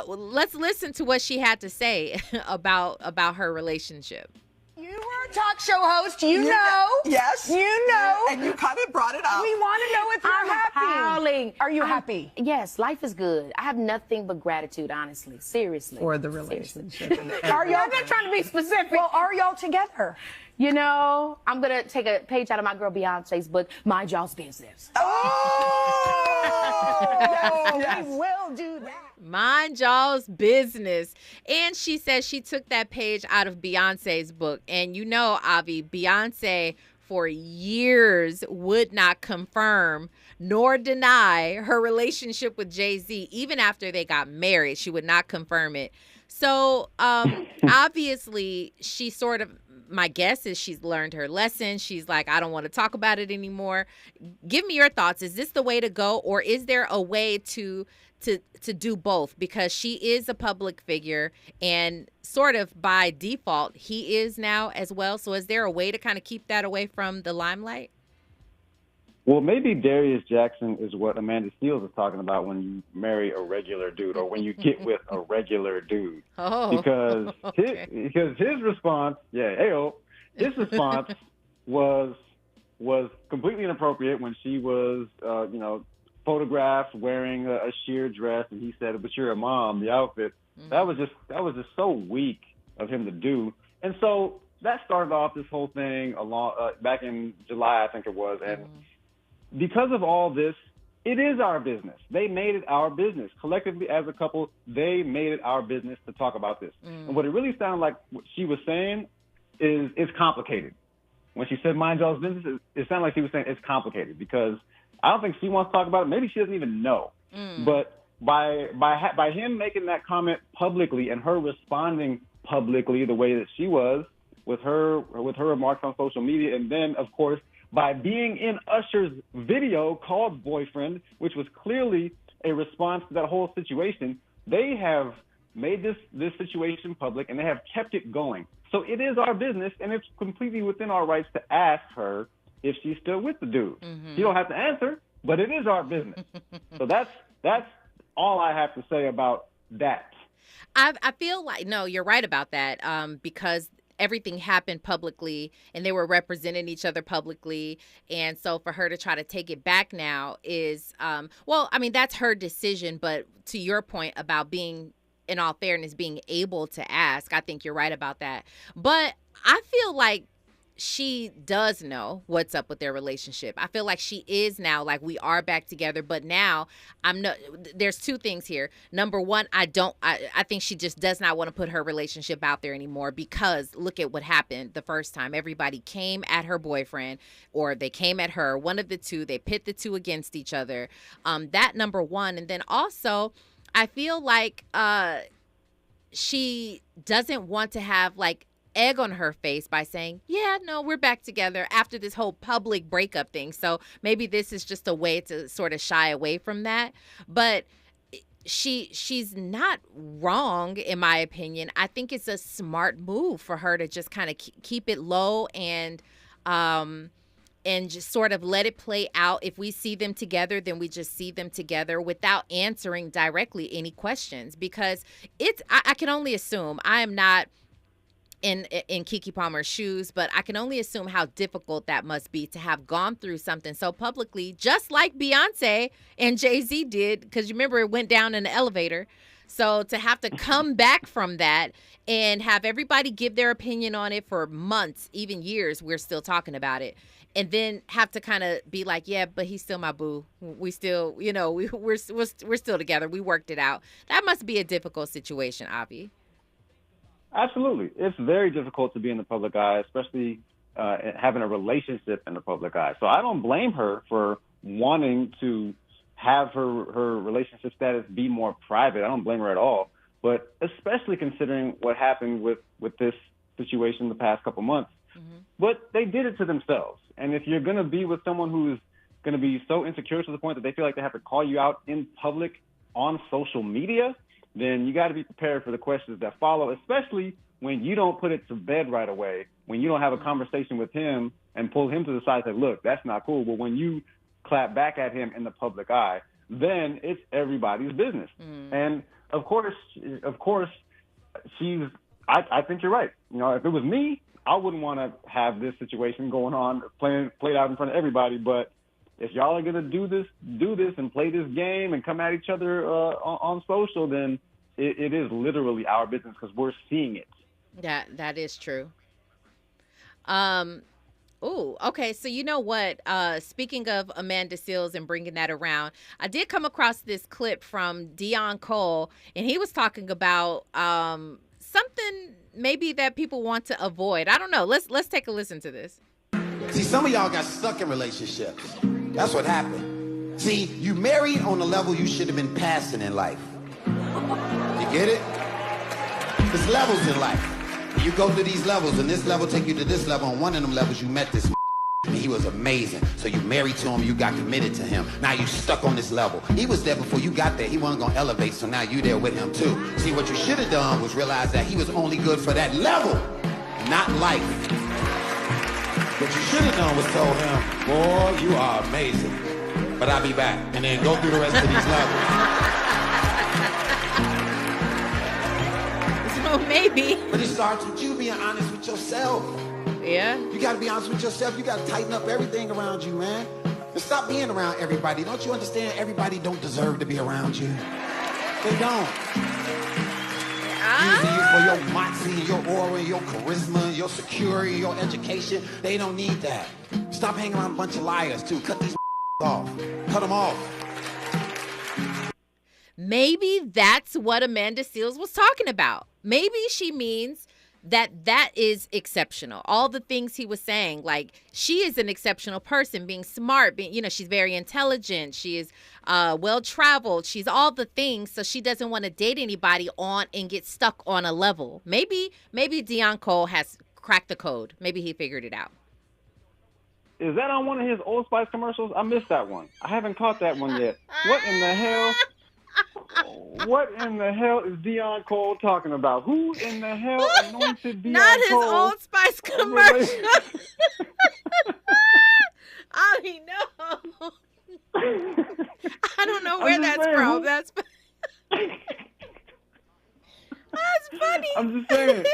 Speaker 7: let's listen to what she had to say about her relationship.
Speaker 4: You were a talk show host, you know.
Speaker 6: Yes.
Speaker 4: You know.
Speaker 6: And you kind of brought it up.
Speaker 4: We want to know if you're happy.
Speaker 6: Howling.
Speaker 4: Are you happy?
Speaker 6: Yes, life is good. I have nothing but gratitude, honestly. Seriously.
Speaker 8: For the relationship.
Speaker 4: Are y'all not trying to be specific? Well, are y'all together?
Speaker 6: I'm going to take a page out of my girl Beyonce's book, Mind Y'all's Business.
Speaker 4: Yes. We will do that.
Speaker 7: Mind y'all's business. And she says she took that page out of Beyonce's book. And Avi, Beyonce for years would not confirm nor deny her relationship with Jay-Z. Even after they got married, she would not confirm it. So obviously she sort of, my guess is she's learned her lesson. She's like, I don't want to talk about it anymore. Give me your thoughts. Is this the way to go, or is there a way to do both? Because she is a public figure, and sort of by default, he is now as well. So is there a way to kind of keep that away from the limelight?
Speaker 19: Well, maybe Darius Jackson is what Amanda Seales is talking about when you marry a regular dude, or when you get with a regular dude.
Speaker 7: Oh,
Speaker 19: because
Speaker 7: okay.
Speaker 19: his response, his response was completely inappropriate when she was, photographed wearing a sheer dress, and he said, "But you're a mom." The outfit that was just so weak of him to do, and so that started off this whole thing back in July, I think it was, and. Because of all this, it is our business. They made it our business. Collectively, as a couple, they made it our business to talk about this. And what it really sounded like what she was saying is it's complicated. When she said mind y'all's business, it sounded like she was saying it's complicated because I don't think she wants to talk about it. Maybe she doesn't even know. But by him making that comment publicly and her responding publicly the way that she was with her remarks on social media, and then, of course, by being in Usher's video called Boyfriend, which was clearly a response to that whole situation, they have made this situation public, and they have kept it going. So it is our business, and it's completely within our rights to ask her if she's still with the dude. You don't have to answer. but it is our business. So that's all I have to say about that.
Speaker 7: I feel like, no, you're right about that, because everything happened publicly and they were representing each other publicly. And so for her to try to take it back now is, well, I mean, that's her decision. But to your point about being, in all fairness, being able to ask, I think you're right about that. But I feel like she does know what's up with their relationship. I feel like she is now, like, we are back together, but now there's two things here. Number one, I think she just does not want to put her relationship out there anymore, because look at what happened the first time. Everybody came at her boyfriend, or they came at her, one of the two. They pit the two against each other. That number one. And then also, I feel like she doesn't want to have, like, egg on her face by saying, yeah, no, we're back together after this whole public breakup thing. So maybe this is just a way to sort of shy away from that. But she's not wrong, in my opinion. I think it's a smart move for her to just kind of keep it low and just sort of let it play out. If we see them together, then we just see them together without answering directly any questions, because I can only assume, I am not in Keke Palmer's shoes, but I can only assume how difficult that must be to have gone through something so publicly, just like Beyonce and Jay-Z did, because you remember it went down in the elevator. So to have to come back from that and have everybody give their opinion on it for months, even years, we're still talking about it, and then have to kind of be like, yeah, but he's still my boo. We still, we're still together. We worked it out. That must be a difficult situation, Avi.
Speaker 19: Absolutely. It's very difficult to be in the public eye, especially having a relationship in the public eye. So I don't blame her for wanting to have her relationship status be more private. I don't blame her at all. But especially considering what happened with this situation the past couple months. Mm-hmm. But they did it to themselves. And if you're going to be with someone who is going to be so insecure to the point that they feel like they have to call you out in public on social media, then you got to be prepared for the questions that follow, especially when you don't put it to bed right away, when you don't have a conversation with him and pull him to the side and say, look, that's not cool. But when you clap back at him in the public eye, then it's everybody's business. Mm. And of course, I think you're right. If it was me, I wouldn't want to have this situation going on, played out in front of everybody. But if y'all are going to do this and play this game and come at each other on social, then it is literally our business, because we're seeing it.
Speaker 7: That is true. Okay. So you know what? Speaking of Amanda Seales and bringing that around, I did come across this clip from Deion Cole, and he was talking about something maybe that people want to avoid. I don't know. Let's take a listen to this.
Speaker 10: See, some of y'all got stuck in relationships. That's what happened. See, you married on the level you should have been passing in life. You get it? There's levels in life. You go through these levels, and this level take you to this level. On one of them levels, you met this and he was amazing. So you married to him, you got committed to him. Now you stuck on this level. He was there before you got there. He wasn't going to elevate, so now you there with him too. See, what you should have done was realize that he was only good for that level, not life. What you should have done was told him, boy, you are amazing, but I'll be back. And then go through the rest of these levels.
Speaker 7: So maybe.
Speaker 10: But it starts with you being honest with yourself.
Speaker 7: Yeah.
Speaker 10: You got to be honest with yourself. You got to tighten up everything around you, man. And stop being around everybody. Don't you understand? Everybody don't deserve to be around you. They don't. Using you for your moxie, your aura, your charisma, your security, your education. They don't need that. Stop hanging around a bunch of liars, too. Cut these off. Cut them off.
Speaker 7: Maybe that's what Amanda Seales was talking about. Maybe she means that is exceptional. All the things he was saying, like, she is an exceptional person, being smart, she's very intelligent, she is well-traveled, she's all the things, so she doesn't want to date anybody on and get stuck on a level. Maybe Deion Cole has cracked the code. Maybe he figured it out.
Speaker 19: Is that on one of his Old Spice commercials? I missed that one. I haven't caught that one yet. What in the hell? What in the hell is Deion Cole talking about? Who in the hell anointed Deion Cole?
Speaker 7: Not his Old Spice commercial. I mean, no. I don't know where that's from. That's funny.
Speaker 19: I'm just saying.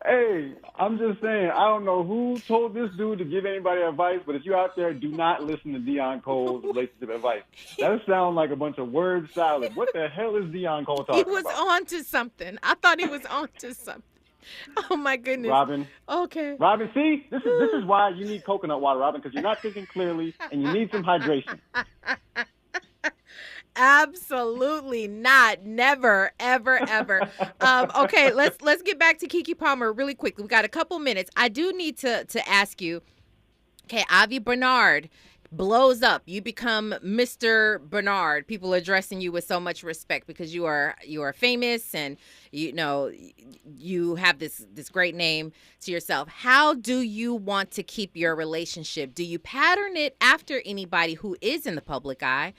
Speaker 19: Hey, I'm just saying. I don't know who told this dude to give anybody advice, but if you're out there, do not listen to Deion Cole's relationship advice. That sounds like a bunch of word salad. What the hell is Deion Cole talking about?
Speaker 7: He was on to something. I thought he was on to something. Oh my goodness.
Speaker 19: Robin.
Speaker 7: Okay.
Speaker 19: Robin, see, this is why you need coconut water, Robin, because you're not thinking clearly and you need some hydration.
Speaker 7: Absolutely not. Never, ever, ever. Okay, let's get back to Keke Palmer really quickly. We got a couple minutes. I do need to ask you. Okay, Avi Bernard blows up. You become Mr. Bernard. People are addressing you with so much respect because you are famous and you have this great name to yourself. How do you want to keep your relationship? Do you pattern it after anybody who is in the public eye,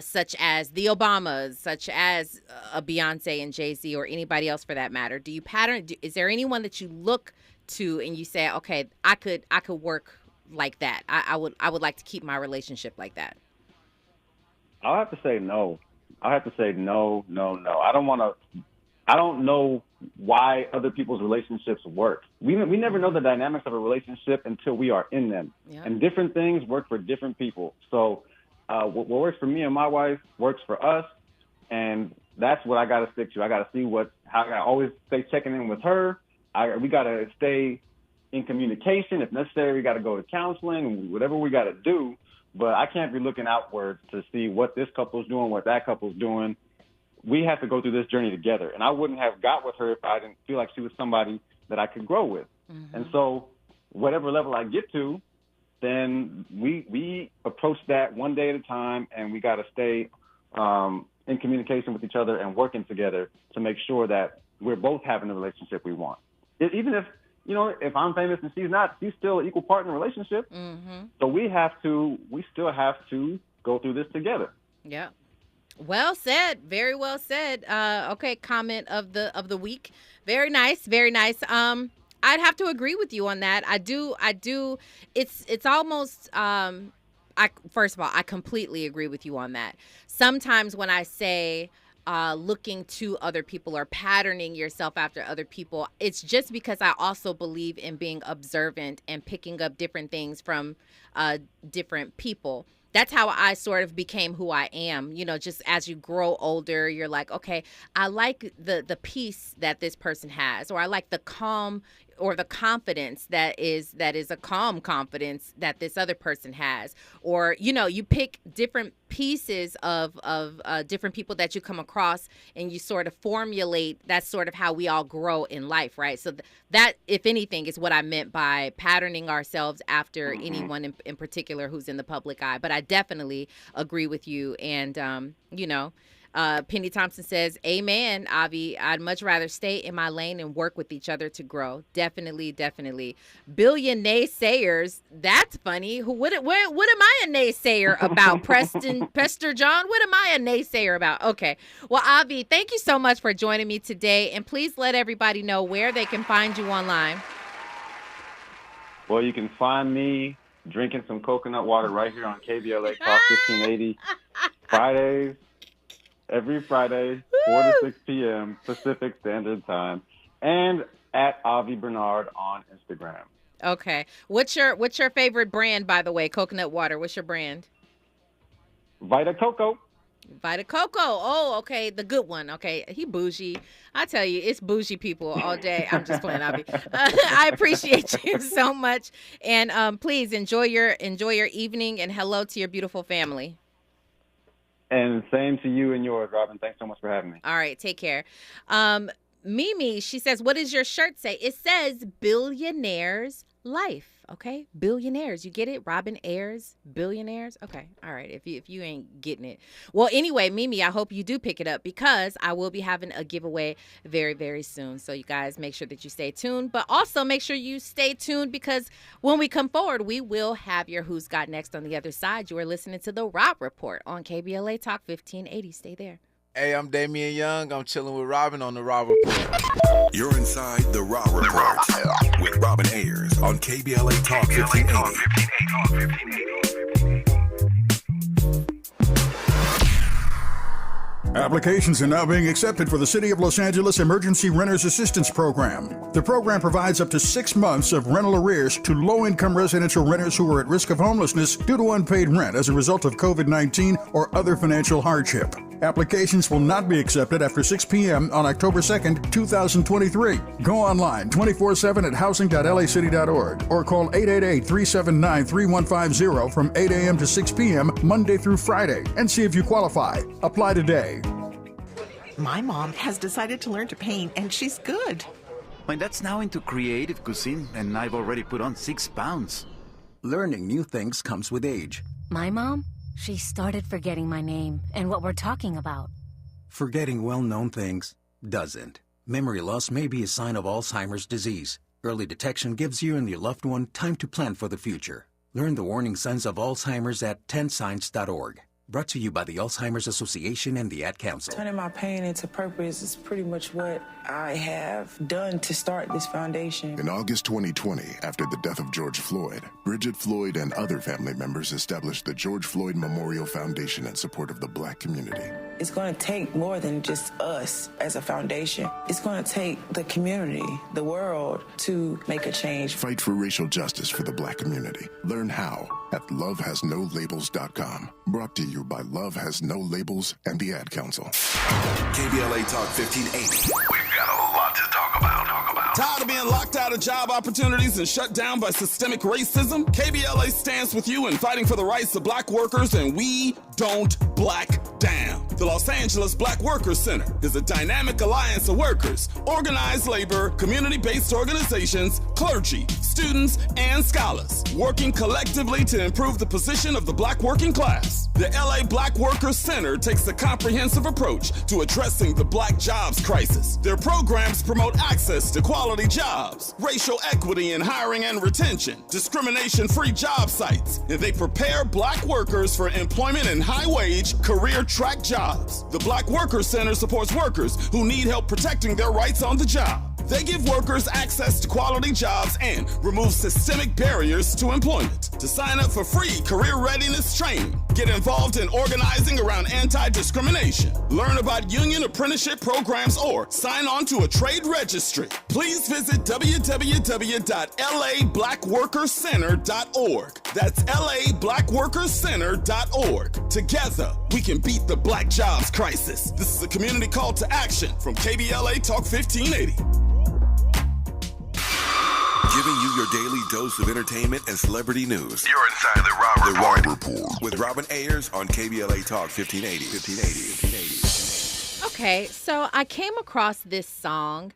Speaker 7: such as the Obamas, such as a Beyonce and Jay-Z, or anybody else for that matter? Do you pattern? Is there anyone that you look to and you say, okay, I could work like that? I would like to keep my relationship like that.
Speaker 19: I'll have to say no. I have to say no. I don't know why other people's relationships work. We never know the dynamics of a relationship until we are in them. Yep. And different things work for different people. So what works for me and my wife works for us, and that's what I got to stick to. I got to see how I always stay checking in with her. We got to stay in communication. If necessary, we got to go to counseling, whatever we got to do. But I can't be looking outwards to see what this couple's doing, what that couple's doing. We have to go through this journey together. And I wouldn't have got with her if I didn't feel like she was somebody that I could grow with. Mm-hmm. And so whatever level I get to, then we approach that one day at a time, and we got to stay in communication with each other and working together to make sure that we're both having the relationship we want. Even if I'm famous and she's not, she's still an equal partner relationship. Mm-hmm. So we still have to go through this together.
Speaker 7: Yeah. Well said. Very well said. Okay. Comment of the week. Very nice. Very nice. I'd have to agree with you on that. I do. It's almost, first of all, I completely agree with you on that. Sometimes when I say, looking to other people or patterning yourself after other people, it's just because I also believe in being observant and picking up different things from different people. That's how I sort of became who I am. Just as you grow older, you're like, okay, I like the peace that this person has, or I like the calm or the confidence that is a calm confidence that this other person has. Or, you pick different pieces of different people that you come across, and you sort of formulate. That's sort of how we all grow in life, right? So that, if anything, is what I meant by patterning ourselves after anyone in particular who's in the public eye. But I definitely agree with you. And, Penny Thompson says, amen, Avi. I'd much rather stay in my lane and work with each other to grow. Definitely, definitely. Billion naysayers. That's funny. What am I a naysayer about? Prester John? What am I a naysayer about? Okay. Well, Avi, thank you so much for joining me today. And please let everybody know where they can find you online.
Speaker 19: Well, you can find me drinking some coconut water right here on KBLA Talk 1580 Fridays. Every Friday, 4 to 6 p.m. Pacific Standard Time, and at Avi Bernard on Instagram.
Speaker 7: Okay. What's your favorite brand, by the way? Coconut water. What's your brand?
Speaker 19: Vita Coco.
Speaker 7: Vita Coco. Oh, okay. The good one. Okay. He bougie. I tell you, it's bougie people all day. I'm just playing, Avi. I appreciate you so much. And please enjoy your evening, and hello to your beautiful family.
Speaker 19: And same to you and yours, Robin. Thanks so much for having me.
Speaker 7: All right. Take care. Mimi, she says, what does your shirt say? It says Billionaire's Life. Okay. Billionaires. You get it? Robin Ayers, billionaires. Okay. All right. If you ain't getting it. Well, anyway, Mimi, I hope you do pick it up, because I will be having a giveaway very, very soon. So you guys make sure that you stay tuned, but also make sure you stay tuned, because when we come forward, we will have your Who's Got Next on the other side. You are listening to the Rob Report on KBLA Talk 1580. Stay there.
Speaker 11: Hey, I'm Damian Young. I'm chilling with Robin on the Rob Report.
Speaker 2: You're inside the Rob Report with Robin Ayers on KBLA Talk 1580.
Speaker 12: Applications are now being accepted for the City of Los Angeles Emergency Renters Assistance Program. The program provides up to 6 months of rental arrears to low-income residential renters who are at risk of homelessness due to unpaid rent as a result of COVID-19 or other financial hardship. Applications will not be accepted after 6 p.m. on October 2nd, 2023. Go online 24/7 at housing.lacity.org or call 888-379-3150 from 8 a.m. to 6 p.m. Monday through Friday and see if you qualify. Apply today.
Speaker 13: My mom has decided to learn to paint, and she's good.
Speaker 14: My dad's now into creative cuisine, and I've already put on 6 pounds.
Speaker 15: Learning new things comes with age.
Speaker 16: My mom? She started forgetting my name and what we're talking about.
Speaker 15: Forgetting well-known things doesn't. Memory loss may be a sign of Alzheimer's disease. Early detection gives you and your loved one time to plan for the future. Learn the warning signs of Alzheimer's at 10signs.org. Brought to you by the Alzheimer's Association and the Ad Council.
Speaker 17: Turning my pain into purpose is pretty much what I have done to start this foundation.
Speaker 27: In August 2020, after the death of George Floyd, Bridget Floyd and other family members established the George Floyd Memorial Foundation in support of the Black community.
Speaker 17: It's going to take more than just us as a foundation. It's going to take the community, the world, to make a change.
Speaker 27: Fight for racial justice for the Black community. Learn how at lovehasnolabels.com. Brought to you by Love Has No Labels and the Ad Council.
Speaker 3: KBLA Talk 1580. We've got a lot to talk about.
Speaker 28: Tired of being locked out of job opportunities and shut down by systemic racism? KBLA stands with you in fighting for the rights of black workers, and we don't black down. The Los Angeles Black Workers Center is a dynamic alliance of workers, organized labor, community-based organizations, clergy, students, and scholars, working collectively to improve the position of the black working class. The LA Black Workers Center takes a comprehensive approach to addressing the black jobs crisis. Their programs promote access to quality jobs, racial equity in hiring and retention, discrimination-free job sites, and they prepare black workers for employment in high-wage, career-track jobs. The Black Workers Center supports workers who need help protecting their rights on the job. They give workers access to quality jobs and remove systemic barriers to employment. To sign up for free career readiness training, get involved in organizing around anti-discrimination, learn about union apprenticeship programs, or sign on to a trade registry, please visit www.lablackworkerscenter.org. That's lablackworkerscenter.org. Together, we can beat the black jobs crisis. This is a community call to action from KBLA Talk 1580.
Speaker 2: Giving you your daily dose of entertainment and celebrity news. You're inside the Rob Report. With Robin Ayers on KBLA Talk 1580.
Speaker 7: Okay, so I came across this song.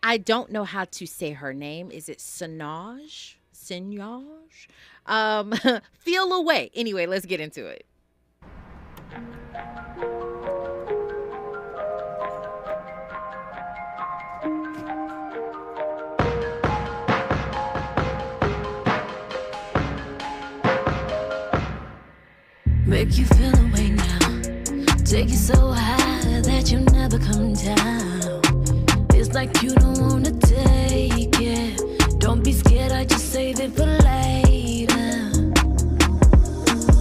Speaker 7: I don't know how to say her name. Is it Sinaj? Feel Away. Anyway, let's get into it.
Speaker 29: Make you feel away now. Take you so high that you never come down. It's like you don't wanna take it. Don't be scared, I just save it for later.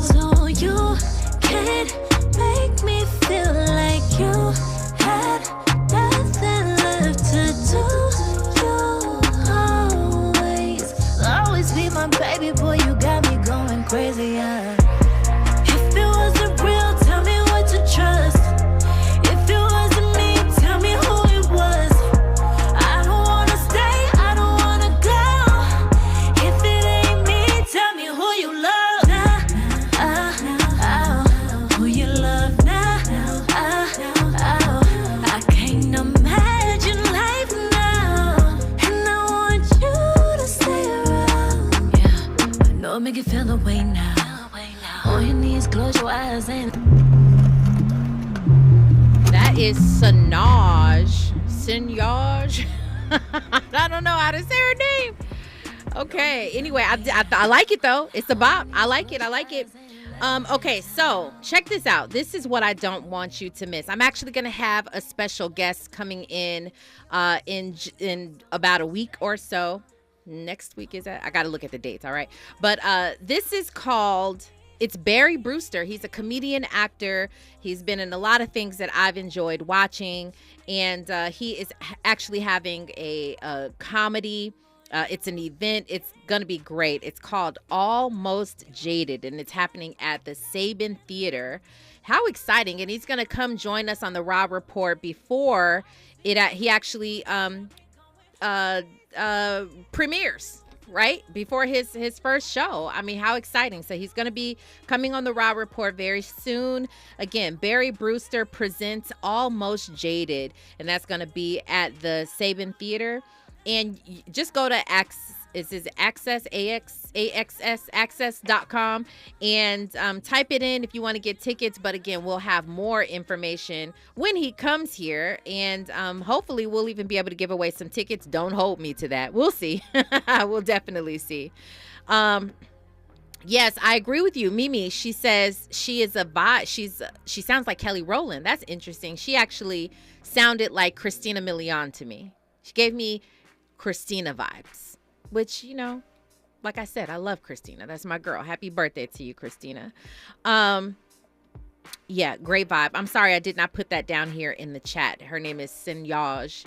Speaker 29: So you can't make me feel like you had nothing left to do. You always be my baby boy, you got me going crazy, yeah. Trust. If it wasn't me, tell me who it was. I don't wanna stay, I don't wanna go. If it ain't me, tell me who you love now. Who you love now. I can't imagine life now, and I want you to stay around. Yeah, I know it make you feel the way now. On your knees, close your eyes and
Speaker 7: Is Sinaj. I don't know how to say her name. Okay. Anyway, I like it though. It's a bop. I like it. Okay, so check this out. This is what I don't want you to miss. I'm actually going to have a special guest coming in about a week or so. Next week is that? I got to look at the dates. All right. But this is called It's Barry Brewster. He's a comedian, actor. He's been in a lot of things that I've enjoyed watching, and he is actually having a comedy. It's an event. It's going to be great. It's called Almost Jaded, and it's happening at the Sabin Theater. How exciting. And he's going to come join us on the Raw Report before he actually premieres, right? Before his first show. I mean, how exciting. So he's going to be coming on the Raw Report very soon. Again, Barry Brewster presents Almost Jaded, and that's going to be at the Sabin Theater. And just go to access.com and type it in if you want to get tickets. But again, we'll have more information when he comes here, and hopefully we'll even be able to give away some tickets. Don't hold me to that. We'll see. We'll definitely see. Yes, I agree with you. Mimi, she says she is a vibe. She sounds like Kelly Rowland. That's interesting. She actually sounded like Christina Milian to me. She gave me Christina vibes, which, you know, like I said, I love Christina. That's my girl. Happy birthday to you, Christina. Yeah, great vibe. I'm sorry I did not put that down here in the chat. Her name is Senoj,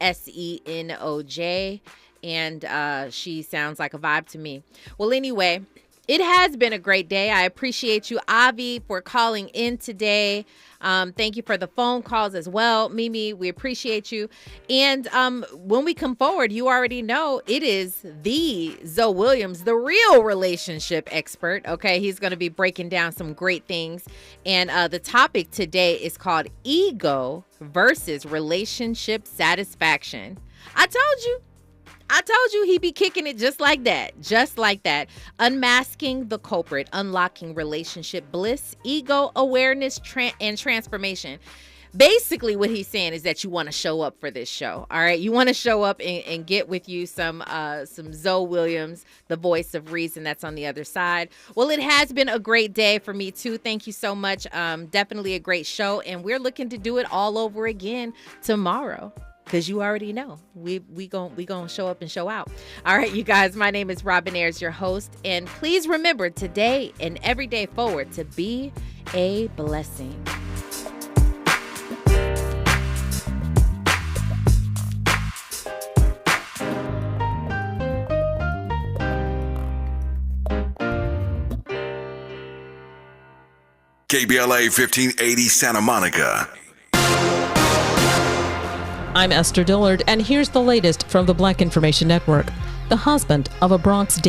Speaker 7: Senoj, and she sounds like a vibe to me. Well, anyway, it has been a great day. I appreciate you, Avi, for calling in today. Thank you for the phone calls as well. Mimi, we appreciate you. And when we come forward, you already know it is the Zoe Williams, the real relationship expert. Okay, he's going to be breaking down some great things. And the topic today is called ego versus relationship satisfaction. I told you he'd be kicking it just like that. Just like that. Unmasking the culprit, unlocking relationship bliss, ego awareness, and transformation. Basically, what he's saying is that you want to show up for this show. All right. You want to show up and get with you some Zoe Williams, the voice of reason that's on the other side. Well, it has been a great day for me, too. Thank you so much. Definitely a great show. And we're looking to do it all over again tomorrow. Because you already know we gonna show up and show out. All right, you guys, my name is Robin Ayers, your host. And please remember today and every day forward to be a blessing.
Speaker 2: KBLA 1580 Santa Monica.
Speaker 1: I'm Esther Dillard, and here's the latest from the Black Information Network. The husband of a Bronx